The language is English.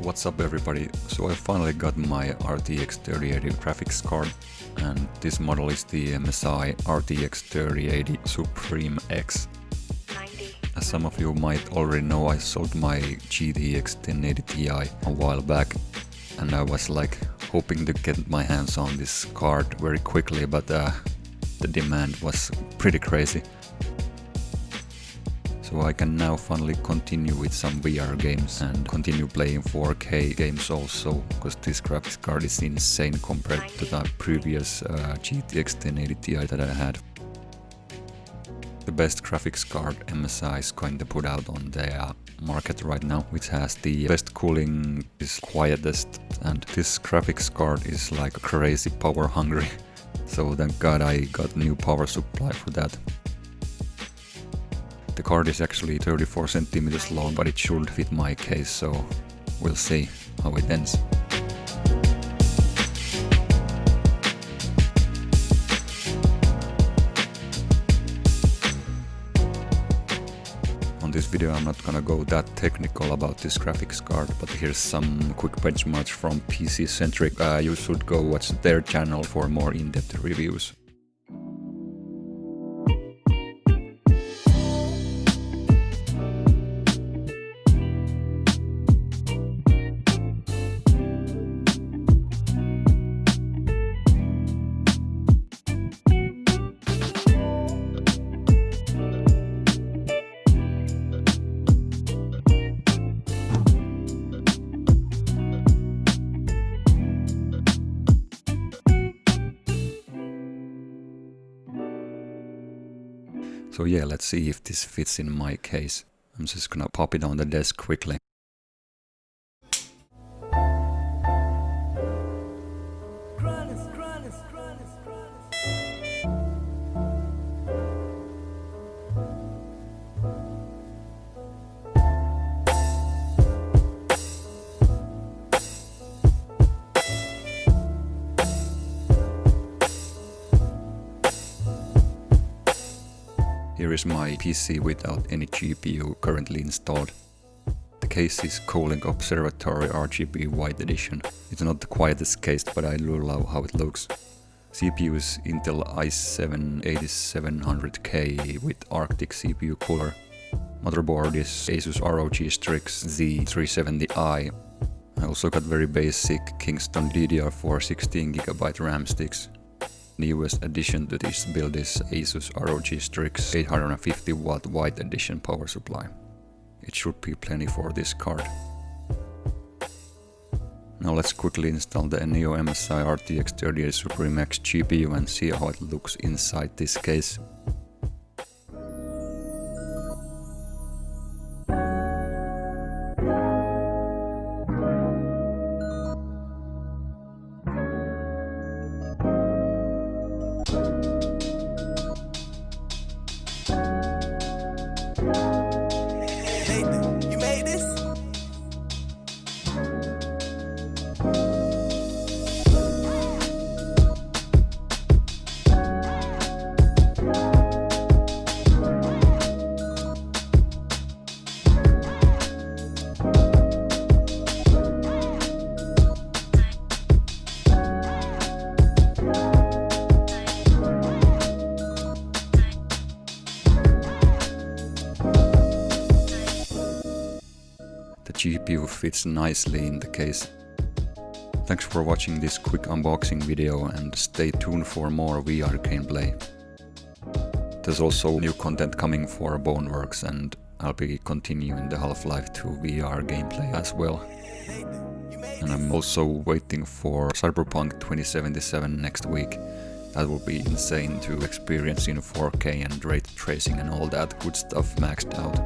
What's up everybody, so I finally got my RTX 3080 graphics card, and this model is the MSI RTX 3080 Suprim X. As some of you might already know, I sold my GTX 1080 Ti a while back, and I was like hoping to get my hands on this card very quickly, but the demand was pretty crazy. So I can now finally continue with some VR games and continue playing 4K games also, because this graphics card is insane compared to the previous GTX 1080 Ti that I had. The best graphics card MSI is going to put out on the market right now, which has the best cooling, is quietest, and this graphics card is like crazy power hungry. So thank God I got new power supply for that. The card is actually 34 centimeters long, but it should fit my case, so we'll see how it ends. On this video I'm not gonna go that technical about this graphics card, but here's some quick benchmarks from PC Centric. You should go watch their channel for more in-depth reviews. So yeah, let's see if this fits in my case. I'm just gonna pop it on the desk quickly. Here is my PC without any GPU currently installed. The case is Cooling Observatory RGB White Edition. It's not the quietest case, but I do love how it looks. CPU is Intel i7-8700K with Arctic CPU cooler. Motherboard is Asus ROG Strix Z370i. I also got very basic Kingston DDR4 16GB RAM sticks. The newest addition to this build is Asus ROG Strix 850W White Edition power supply. It should be plenty for this card. Now let's quickly install the Neo MSI RTX 3080 Suprim X GPU and see how it looks inside this case. You made this? The GPU fits nicely in the case. Thanks for watching this quick unboxing video, and stay tuned for more VR gameplay. There's also new content coming for Boneworks, and I'll be continuing the Half-Life 2 VR gameplay as well. And I'm also waiting for Cyberpunk 2077 next week. That will be insane to experience in 4K and ray tracing and all that good stuff maxed out.